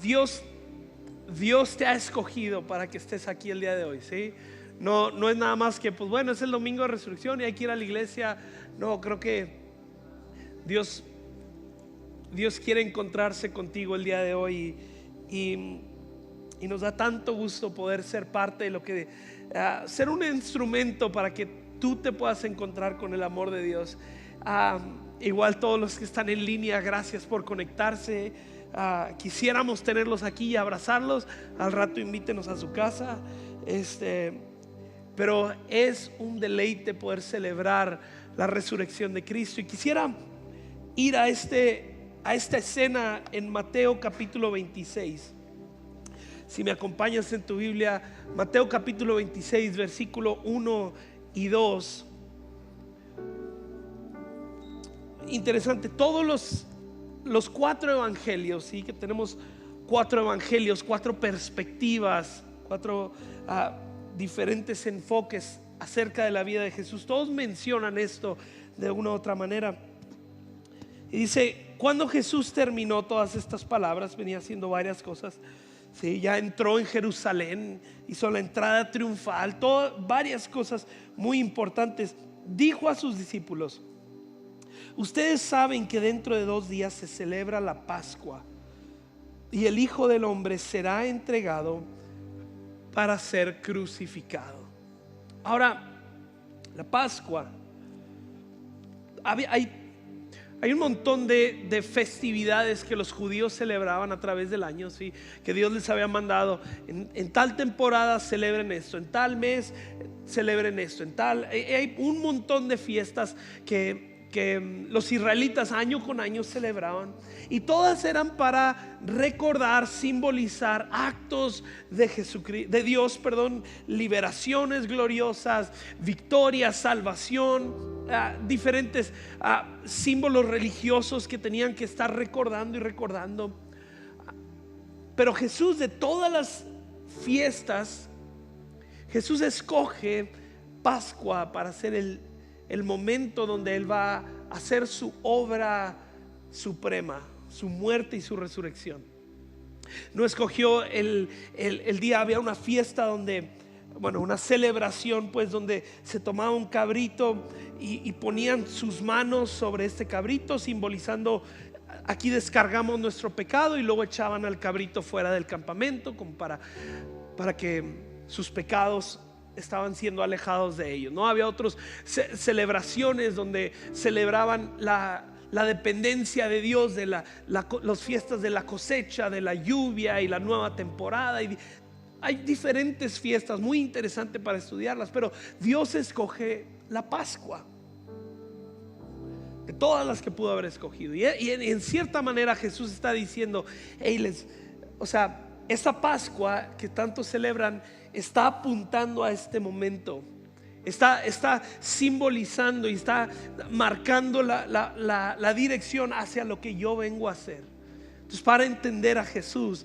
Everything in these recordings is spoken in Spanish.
Dios te ha escogido para que estés aquí el día de hoy, ¿sí? No es nada más que, pues bueno, es el domingo de resurrección y hay que ir a la iglesia. No, creo que Dios quiere encontrarse contigo el día de hoy y nos da tanto gusto poder ser parte de lo que ser un instrumento para que tú te puedas encontrar con el amor de Dios. Igual todos los que están en línea, gracias por conectarse. Quisiéramos tenerlos aquí y abrazarlos. Al rato invítenos a su casa. Pero es un deleite poder celebrar la resurrección de Cristo. Y quisiera ir a esta escena en Mateo capítulo 26. Si me acompañas en tu Biblia, Mateo capítulo 26, versículo 1 y 2. Interesante, todos los 4 evangelios, ¿sí? Que tenemos 4 evangelios, 4 perspectivas, 4 diferentes enfoques acerca de la vida de Jesús. Todos mencionan esto de una u otra manera. Y dice, cuando Jesús terminó todas estas palabras, venía haciendo varias cosas, ¿sí? Ya entró en Jerusalén, hizo la entrada triunfal, varias cosas muy importantes. Dijo a sus discípulos: ustedes saben que dentro de 2 días se celebra la Pascua y el Hijo del Hombre será entregado para ser crucificado. Ahora, la Pascua, hay un montón de festividades que los judíos celebraban a través del año, ¿sí? Que Dios les había mandado. En tal temporada celebren esto, en tal mes celebren esto, hay un montón de fiestas que los israelitas año con año celebraban, y todas eran para recordar, simbolizar actos de Jesucristo, de Dios, liberaciones gloriosas, victorias, salvación, diferentes símbolos religiosos que tenían que estar recordando y recordando. Pero Jesús, de todas las fiestas, Jesús escoge Pascua para ser el momento donde Él va a hacer su obra suprema, su muerte y su resurrección. No escogió el día, había una fiesta donde, una celebración, pues, donde se tomaba un cabrito y ponían sus manos sobre este cabrito, simbolizando: aquí descargamos nuestro pecado, y luego echaban al cabrito fuera del campamento como para que sus pecados estaban siendo alejados de ellos, ¿no? Había otras celebraciones donde celebraban la dependencia de Dios, de las fiestas de la cosecha, de la lluvia y la nueva temporada. Y hay diferentes fiestas muy interesantes para estudiarlas, pero Dios escoge la Pascua de todas las que pudo haber escogido. Y en cierta manera Jesús está diciendo: esa Pascua que tanto celebran está apuntando a este momento, está simbolizando y está marcando la dirección hacia lo que yo vengo a hacer. Entonces, para entender a Jesús,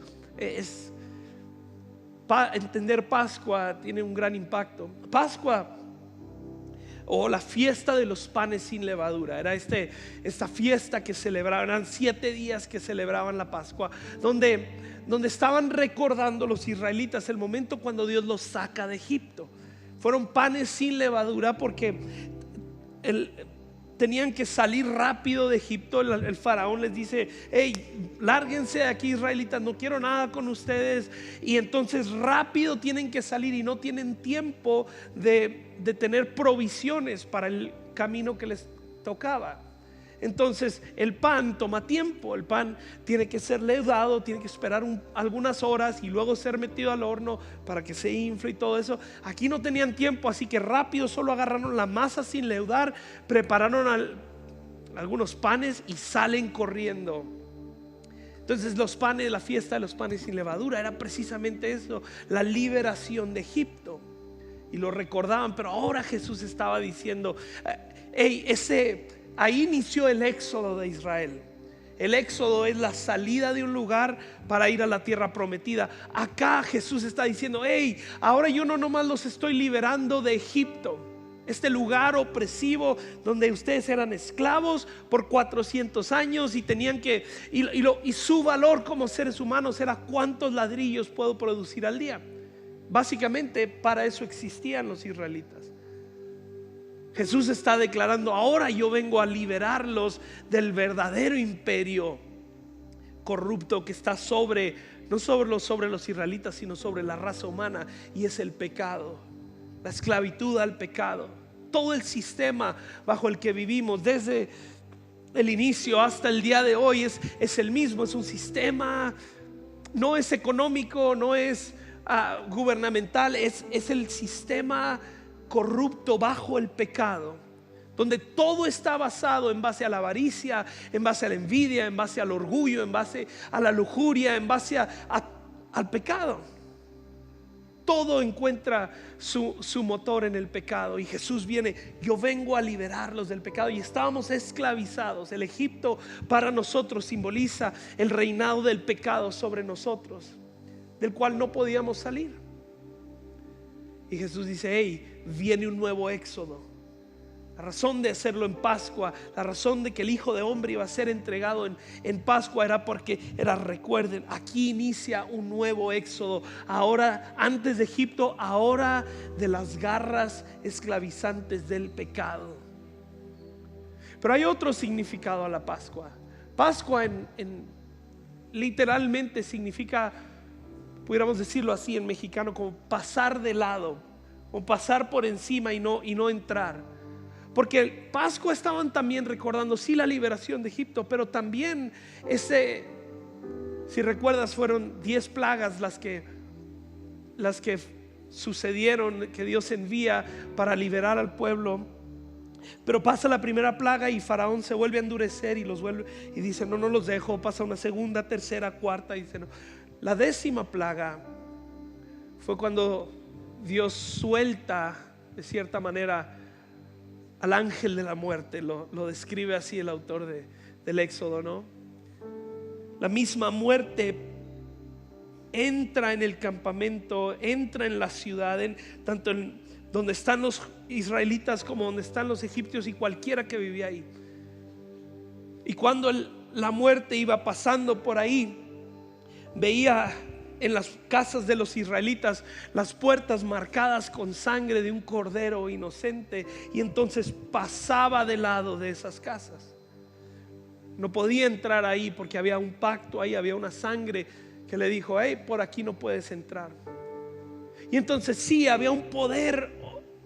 entender Pascua tiene un gran impacto. Pascua, o la fiesta de los panes sin levadura, era esta fiesta que celebraban. Eran 7 días que celebraban la Pascua, donde estaban recordando los israelitas el momento cuando Dios los saca de Egipto. Fueron panes sin levadura porque tenían que salir rápido de Egipto. El faraón les dice: hey, lárguense de aquí, israelitas, no quiero nada con ustedes. Y entonces rápido tienen que salir, y no tienen tiempo de tener provisiones para el camino que les tocaba. Entonces el pan toma tiempo. El pan tiene que ser leudado, tiene que esperar algunas horas y luego ser metido al horno para que se infle y todo eso. Aquí no tenían tiempo, así que rápido solo agarraron la masa sin leudar, prepararon algunos panes y salen corriendo. Entonces la fiesta de los panes sin levadura era precisamente eso, la liberación de Egipto, y lo recordaban. Pero ahora Jesús estaba diciendo: ahí inició el éxodo de Israel. El éxodo es la salida de un lugar para ir a la tierra prometida. Acá Jesús está diciendo: hey, ahora yo no nomás los estoy liberando de Egipto, este lugar opresivo donde ustedes eran esclavos por 400 años y tenían que, y su valor como seres humanos era cuántos ladrillos puedo producir al día. Básicamente para eso existían los israelitas. Jesús está declarando: ahora yo vengo a liberarlos del verdadero imperio corrupto que está no sobre los israelitas, sino sobre la raza humana, y es el pecado, la esclavitud al pecado. Todo el sistema bajo el que vivimos desde el inicio hasta el día de hoy es el mismo. Es un sistema, no es económico, no es gubernamental, es el sistema corrupto bajo el pecado, donde todo está basado en base a la avaricia, en base a la envidia, en base al orgullo, en base a la lujuria, en base al pecado. Todo encuentra su motor en el pecado. Y Jesús viene: yo vengo a liberarlos del pecado. Y estábamos esclavizados. El Egipto para nosotros simboliza el reinado del pecado sobre nosotros, del cual no podíamos salir. Y Jesús dice: hey, viene un nuevo éxodo. La razón de hacerlo en Pascua, la razón de que el Hijo de Hombre iba a ser entregado en Pascua, era porque recuerden, aquí inicia un nuevo éxodo. Ahora, antes de Egipto, ahora de las garras esclavizantes del pecado. Pero hay otro significado a la Pascua. Pascua literalmente significa, pudiéramos decirlo así en mexicano, como pasar de lado, o pasar por encima y no entrar. Porque Pascua estaban también recordando, sí, la liberación de Egipto, pero también si recuerdas, fueron 10 plagas las que sucedieron, que Dios envía para liberar al pueblo. Pero pasa la primera plaga y Faraón se vuelve a endurecer y los vuelve y dice: no los dejo. Pasa una segunda, tercera, cuarta, y dice no. La 10ª plaga fue cuando Dios suelta de cierta manera al ángel de la muerte. Lo describe así el autor del Éxodo, ¿no? La misma muerte entra en el campamento, entra en la ciudad, tanto en donde están los israelitas como donde están los egipcios y cualquiera que vivía ahí. Y cuando la muerte iba pasando por ahí, veía en las casas de los israelitas las puertas marcadas con sangre de un cordero inocente, y entonces pasaba de lado de esas casas. No podía entrar ahí porque había un pacto ahí, había una sangre que le dijo: hey, por aquí no puedes entrar. Y entonces sí, había un poder.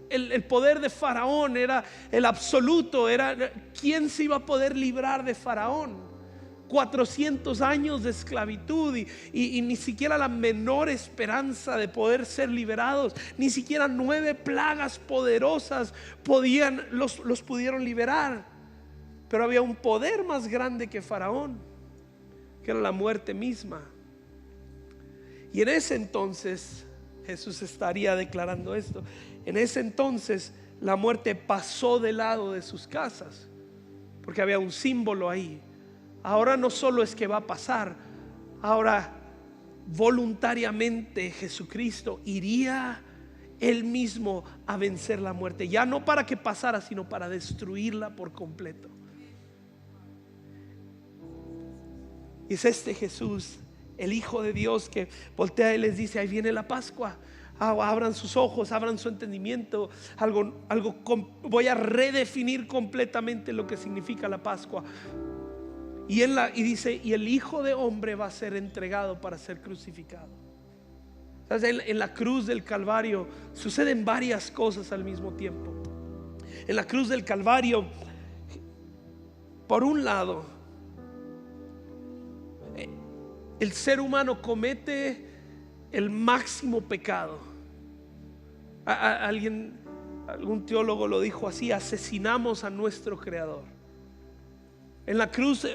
El poder de Faraón era el absoluto. Era ¿quién se iba a poder librar de Faraón? 400 años de esclavitud y ni siquiera la menor esperanza de poder ser liberados. Ni siquiera 9 plagas poderosas los pudieron liberar. Pero había un poder más grande que Faraón, que era la muerte misma. Y en ese entonces Jesús estaría declarando esto. En ese entonces la muerte pasó del lado de sus casas, porque había un símbolo ahí. Ahora no solo es que va a pasar, ahora voluntariamente Jesucristo iría Él mismo a vencer la muerte. Ya no para que pasara, sino para destruirla por completo. Y es este Jesús, el Hijo de Dios, que voltea y les dice: ahí viene la Pascua. Abran sus ojos, abran su entendimiento. Voy a redefinir completamente lo que significa la Pascua. Y dice: y el Hijo de Hombre va a ser entregado para ser crucificado. En la cruz del Calvario suceden varias cosas al mismo tiempo. En la cruz del Calvario, por un lado, el ser humano comete el máximo pecado. Algún teólogo lo dijo así: asesinamos a nuestro Creador. En la cruz,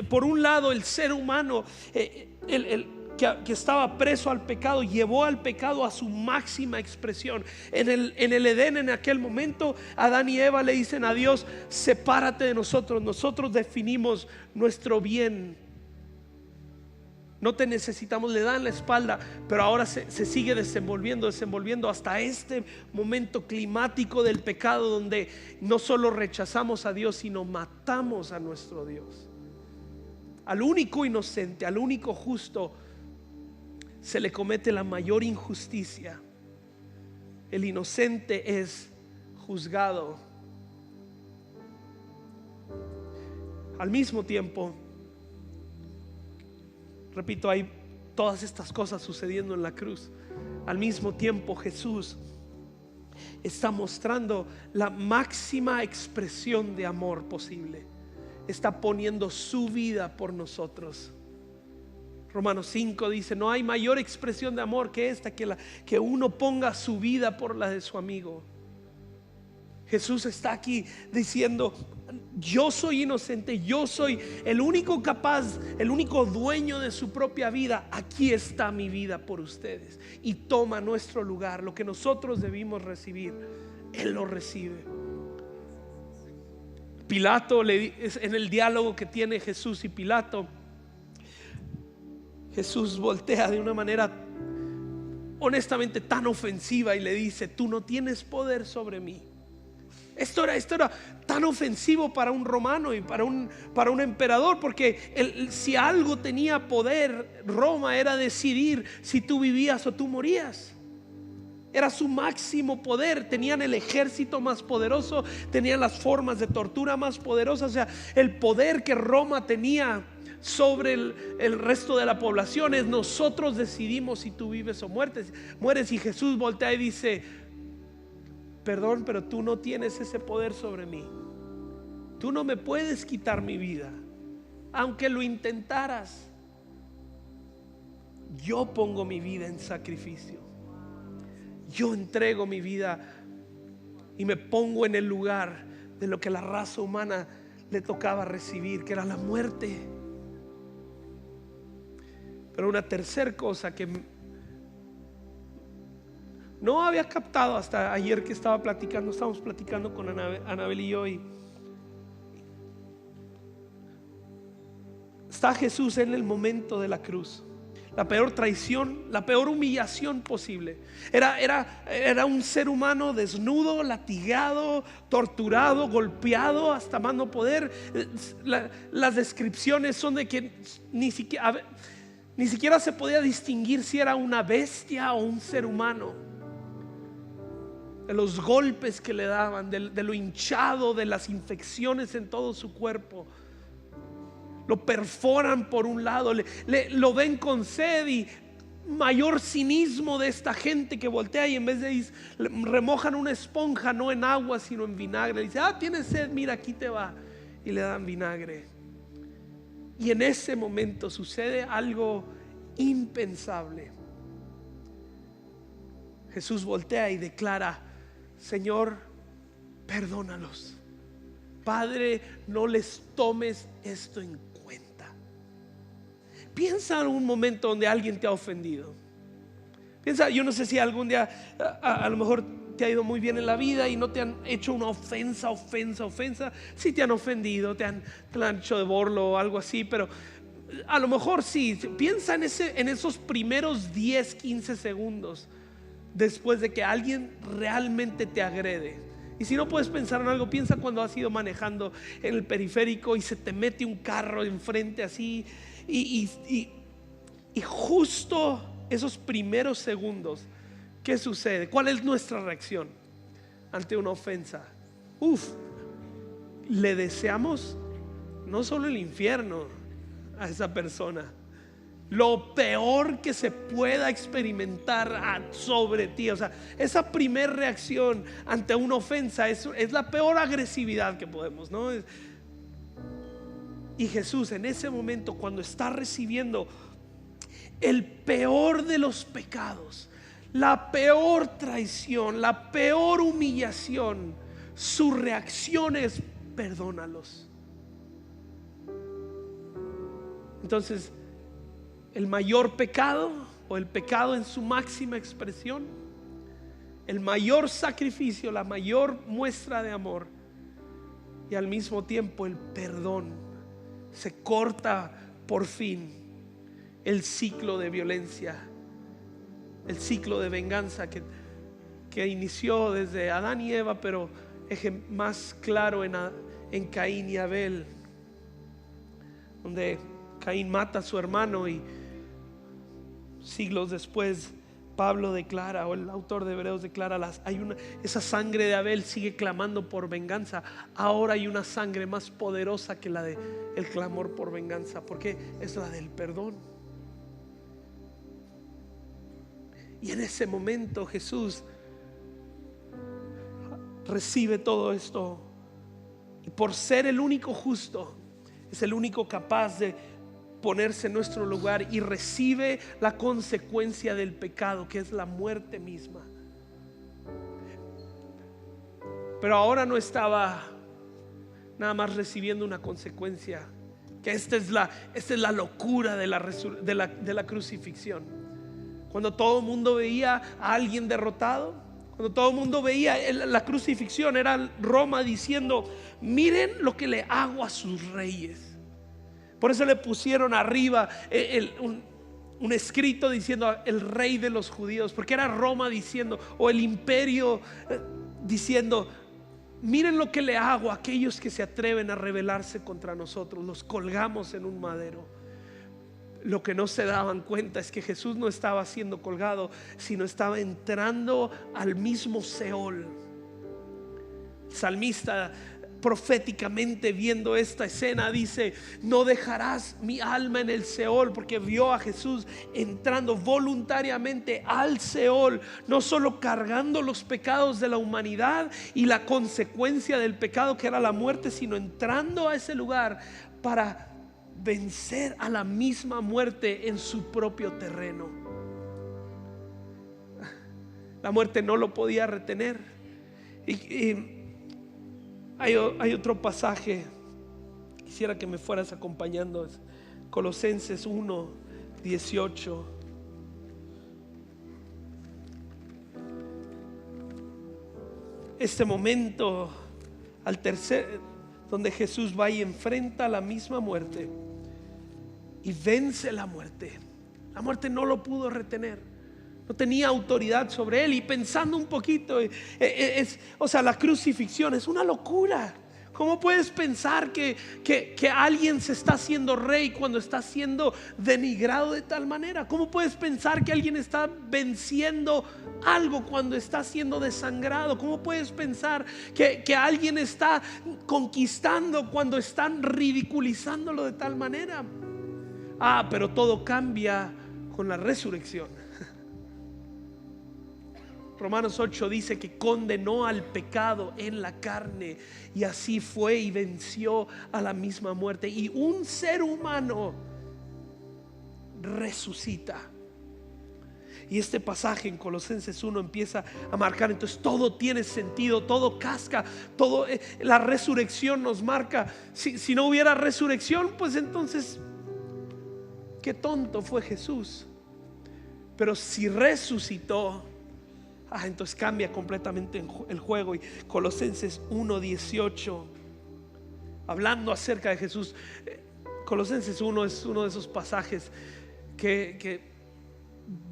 por un lado, el ser humano que estaba preso al pecado, llevó al pecado a su máxima expresión. En el Edén, en aquel momento, Adán y Eva le dicen a Dios: sepárate de nosotros, nosotros definimos nuestro bien, no te necesitamos, le dan la espalda, pero ahora se sigue desenvolviendo hasta este momento climático del pecado, donde no solo rechazamos a Dios, sino matamos a nuestro Dios. Al único inocente, al único justo, se le comete la mayor injusticia. El inocente es juzgado. Al mismo tiempo, repito, hay todas estas cosas sucediendo en la cruz. Al mismo tiempo, Jesús está mostrando la máxima expresión de amor posible. Está poniendo su vida por nosotros. Romanos 5 dice: no hay mayor expresión de amor que esta, que uno ponga su vida por la de su amigo. Jesús está aquí diciendo: yo soy inocente, yo soy el único capaz, el único dueño de su propia vida. Aquí está mi vida por ustedes, y toma nuestro lugar. Lo que nosotros debimos recibir, Él lo recibe. Pilato, en el diálogo que tiene Jesús y Pilato, Jesús voltea de una manera honestamente tan ofensiva y le dice: tú no tienes poder sobre mí. Esto era tan ofensivo para un romano y para un emperador, porque si algo tenía poder Roma, era decidir si tú vivías o tú morías. Era su máximo poder. Tenían el ejército más poderoso, tenían las formas de tortura más poderosas. O sea, el poder que Roma tenía sobre el resto de la población es: nosotros decidimos si tú vives o mueres. Y Jesús voltea y dice: perdón, pero tú no tienes ese poder sobre mí. Tú no me puedes quitar mi vida, aunque lo intentaras. Yo pongo mi vida en sacrificio. Yo entrego mi vida y me pongo en el lugar de lo que la raza humana le tocaba recibir, que era la muerte. Pero una tercera cosa que no había captado hasta ayer que estábamos platicando con Anabel y yo, y está Jesús en el momento de la cruz. La peor traición, la peor humillación posible. Era un ser humano desnudo, latigado, torturado, golpeado hasta más no poder. Las descripciones son de que ni siquiera se podía distinguir si era una bestia o un ser humano. De los golpes que le daban, de lo hinchado, de las infecciones en todo su cuerpo. Lo perforan por un lado, lo ven con sed, y mayor cinismo de esta gente que voltea y en vez de remojan una esponja, no en agua sino en vinagre. Dice: tienes sed, mira, aquí te va, y le dan vinagre. Y en ese momento sucede algo impensable. Jesús voltea y declara: Señor, perdónalos. Padre, no les tomes esto en cuenta. Piensa en un momento donde alguien te ha ofendido. Piensa, yo no sé si algún día a lo mejor te ha ido muy bien en la vida y no te han hecho una ofensa. Si te han ofendido, te han hecho de burlo o algo así, pero a lo mejor sí. Piensa en esos primeros 10, 15 segundos después de que alguien realmente te agrede. Y si no puedes pensar en algo, piensa cuando has ido manejando en el periférico y se te mete un carro enfrente así, y justo esos primeros segundos, ¿qué sucede? ¿Cuál es nuestra reacción ante una ofensa? Le deseamos no solo el infierno a esa persona, lo peor que se pueda experimentar sobre ti. O sea, esa primera reacción ante una ofensa es la peor agresividad que podemos, ¿no? Y Jesús en ese momento, cuando está recibiendo el peor de los pecados, la peor traición, la peor humillación, su reacción es: perdónalos. Entonces, el mayor pecado, o el pecado en su máxima expresión, el mayor sacrificio, la mayor muestra de amor, y al mismo tiempo el perdón, se corta por fin el ciclo de violencia, el ciclo de venganza que inició desde Adán y Eva, pero eje más claro en Caín y Abel, donde Caín mata a su hermano y siglos después Pablo declara, o el autor de Hebreos declara, esa sangre de Abel sigue clamando por venganza. Ahora hay una sangre más poderosa que la del clamor por venganza, porque es la del perdón. Y en ese momento Jesús recibe todo esto, y por ser el único justo, es el único capaz de ponerse en nuestro lugar y recibe la consecuencia del pecado, que es la muerte misma. Pero ahora no estaba nada más recibiendo una consecuencia, que esta es la locura de la crucifixión. Cuando todo el mundo veía a alguien derrotado, cuando todo el mundo veía la crucifixión, era Roma diciendo: miren lo que le hago a sus reyes. Por eso le pusieron arriba un escrito diciendo el rey de los judíos, porque era Roma diciendo, o el imperio diciendo: miren lo que le hago a aquellos que se atreven a rebelarse contra nosotros, los colgamos en un madero. Lo que no se daban cuenta es que Jesús no estaba siendo colgado, sino estaba entrando al mismo Seol. El salmista, proféticamente viendo esta escena, dice: no dejarás mi alma en el Seol, porque vio a Jesús entrando voluntariamente al Seol, no solo cargando los pecados de la humanidad y la consecuencia del pecado, que era la muerte, sino entrando a ese lugar para vencer a la misma muerte en su propio terreno. La muerte no lo podía retener. Hay otro pasaje, quisiera que me fueras acompañando, es Colosenses 1:18. Este momento donde Jesús va y enfrenta la misma muerte y vence la muerte. La muerte no lo pudo retener, no tenía autoridad sobre él. Y pensando un poquito, la crucifixión es una locura. ¿Cómo puedes pensar que alguien se está haciendo rey cuando está siendo denigrado de tal manera? ¿Cómo puedes pensar que alguien está venciendo algo cuando está siendo desangrado? ¿Cómo puedes pensar que alguien está conquistando cuando están ridiculizándolo de tal manera? Pero todo cambia con la resurrección. Romanos 8 dice que condenó al pecado en la carne, y así fue y venció a la misma muerte. Y un ser humano resucita. Y este pasaje en Colosenses 1 empieza a marcar, entonces todo tiene sentido, todo casca, todo, la resurrección nos marca. Si no hubiera resurrección, pues entonces qué tonto fue Jesús. Pero si resucitó, entonces cambia completamente el juego. Y Colosenses 1:18, hablando acerca de Jesús, Colosenses 1 es uno de esos pasajes que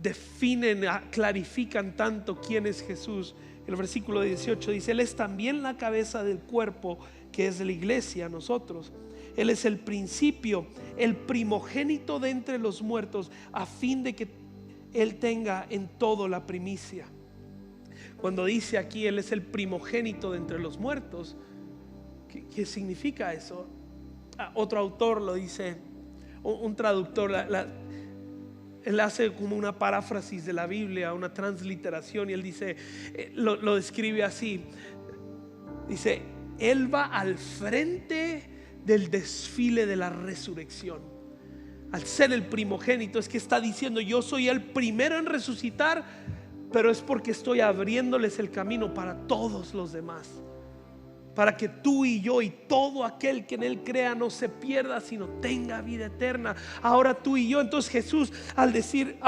definen, clarifican tanto quién es Jesús. El versículo 18 dice: Él es también la cabeza del cuerpo, que es de la iglesia, nosotros. Él es el principio, el primogénito de entre los muertos, a fin de que Él tenga en todo la primicia. Cuando dice aquí Él es el primogénito de entre los muertos, ¿qué significa eso? Otro autor lo dice, un traductor, él hace como una paráfrasis de la Biblia, una transliteración, y él dice, lo describe así. Dice: Él va al frente del desfile de la resurrección. Al ser el primogénito, es que está diciendo: yo soy el primero en resucitar, pero es porque estoy abriéndoles el camino para todos los demás, para que tú y yo y todo aquel que en Él crea no se pierda, sino tenga vida eterna. Ahora tú y yo. Entonces Jesús, al decir,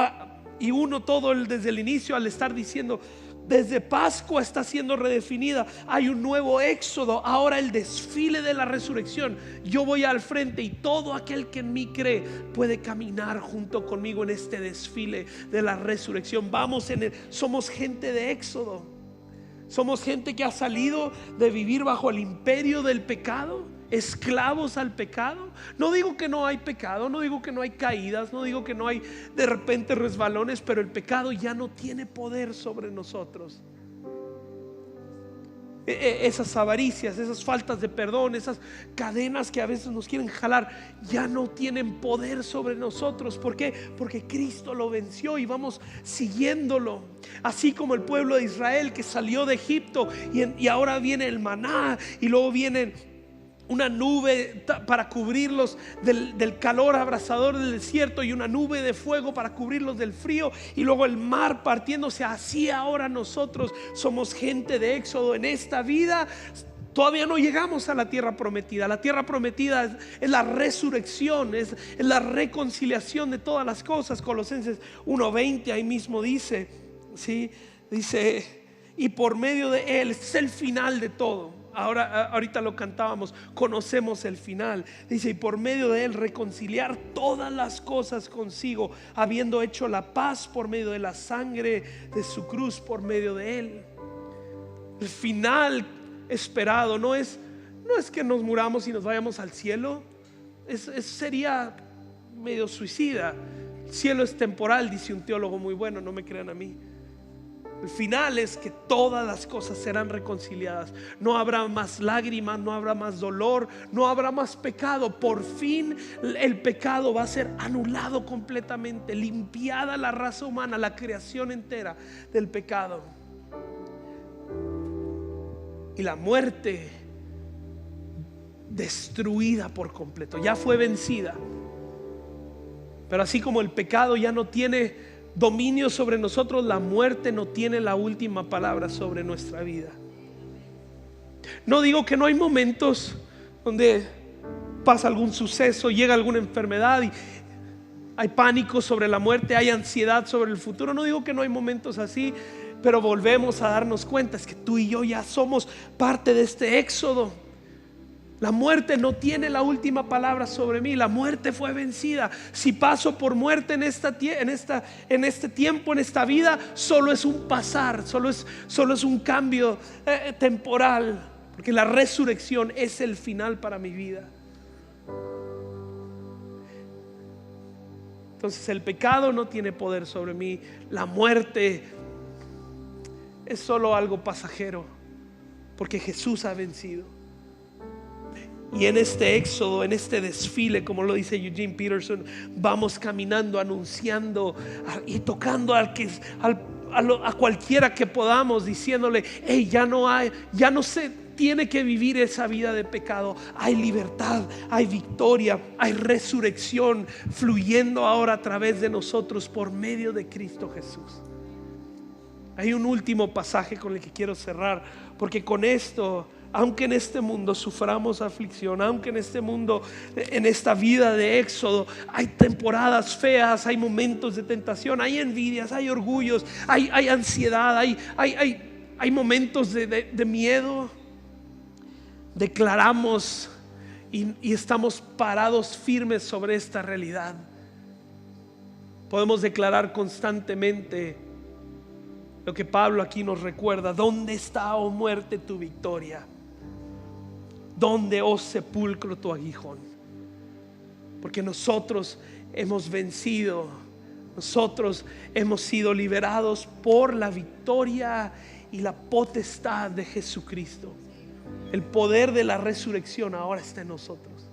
y uno todo desde el inicio, al estar diciendo Desde Pascua está siendo redefinida. Hay un nuevo éxodo. Ahora el desfile de la resurrección. Yo voy al frente y todo aquel que en mí cree puede caminar junto conmigo en este desfile de la resurrección. Somos gente de éxodo. Somos gente que ha salido de vivir bajo el imperio del pecado, esclavos al pecado. No digo que no hay pecado, no digo que no hay caídas, no digo que no hay de repente resbalones, pero el pecado ya no tiene poder sobre nosotros. Esas avaricias, esas faltas de perdón, esas cadenas que a veces nos quieren jalar, ya no tienen poder sobre nosotros. ¿Por qué? Porque Cristo lo venció y vamos siguiéndolo. Así como el pueblo de Israel que salió de Egipto y ahora viene el maná y luego viene una nube para cubrirlos del calor abrasador del desierto y una nube de fuego para cubrirlos del frío, y luego el mar partiéndose. Así ahora nosotros somos gente de éxodo en esta vida. Todavía no llegamos a la tierra prometida. La tierra prometida es la resurrección, es la reconciliación de todas las cosas. Colosenses 1:20 ahí mismo dice, ¿sí? Dice, y por medio de él, este es el final de todo. Ahorita lo cantábamos, conocemos el final. Dice, y por medio de él reconciliar todas las cosas consigo, habiendo hecho la paz por medio de la sangre de su cruz, por medio de él. El final esperado no es que nos muramos y nos vayamos al cielo. Sería medio suicida. El cielo es temporal, dice un teólogo muy bueno, no me crean a mí. El final es que todas las cosas serán reconciliadas. No habrá más lágrimas, no habrá más dolor, no habrá más pecado. Por fin el pecado va a ser anulado completamente, limpiada la raza humana, la creación entera del pecado. Y la muerte destruida por completo, ya fue vencida. Pero así como el pecado ya no tiene dominio sobre nosotros, la muerte no tiene la última palabra sobre nuestra vida. No digo que no hay momentos donde pasa algún suceso, llega alguna enfermedad y hay pánico sobre la muerte, hay ansiedad sobre el futuro. No digo que no hay momentos así, pero volvemos a darnos cuenta es que tú y yo ya somos parte de este éxodo. La muerte no tiene la última palabra sobre mí. La muerte fue vencida. Si paso por muerte en este tiempo, en esta vida, solo es un pasar, solo es un cambio temporal, porque la resurrección es el final para mi vida. Entonces el pecado no tiene poder sobre mí. La muerte es solo algo pasajero, porque Jesús ha vencido. Y en este éxodo, en este desfile, como lo dice Eugene Peterson, vamos caminando, anunciando y tocando a cualquiera que podamos, diciéndole, hey, ya no se tiene que vivir esa vida de pecado. Hay libertad, hay victoria, hay resurrección fluyendo ahora a través de nosotros por medio de Cristo Jesús. Hay un último pasaje con el que quiero cerrar, porque con esto, aunque en este mundo suframos aflicción, aunque en este mundo, en esta vida de éxodo, hay temporadas feas, hay momentos de tentación, hay envidias, hay orgullos, hay ansiedad, hay momentos de miedo. Declaramos y estamos parados firmes sobre esta realidad. Podemos declarar constantemente lo que Pablo aquí nos recuerda: ¿dónde está, oh muerte, tu victoria? ¿Dónde, oh sepulcro, tu aguijón? Porque nosotros hemos vencido, nosotros hemos sido liberados por la victoria y la potestad de Jesucristo. El poder de la resurrección ahora está en nosotros.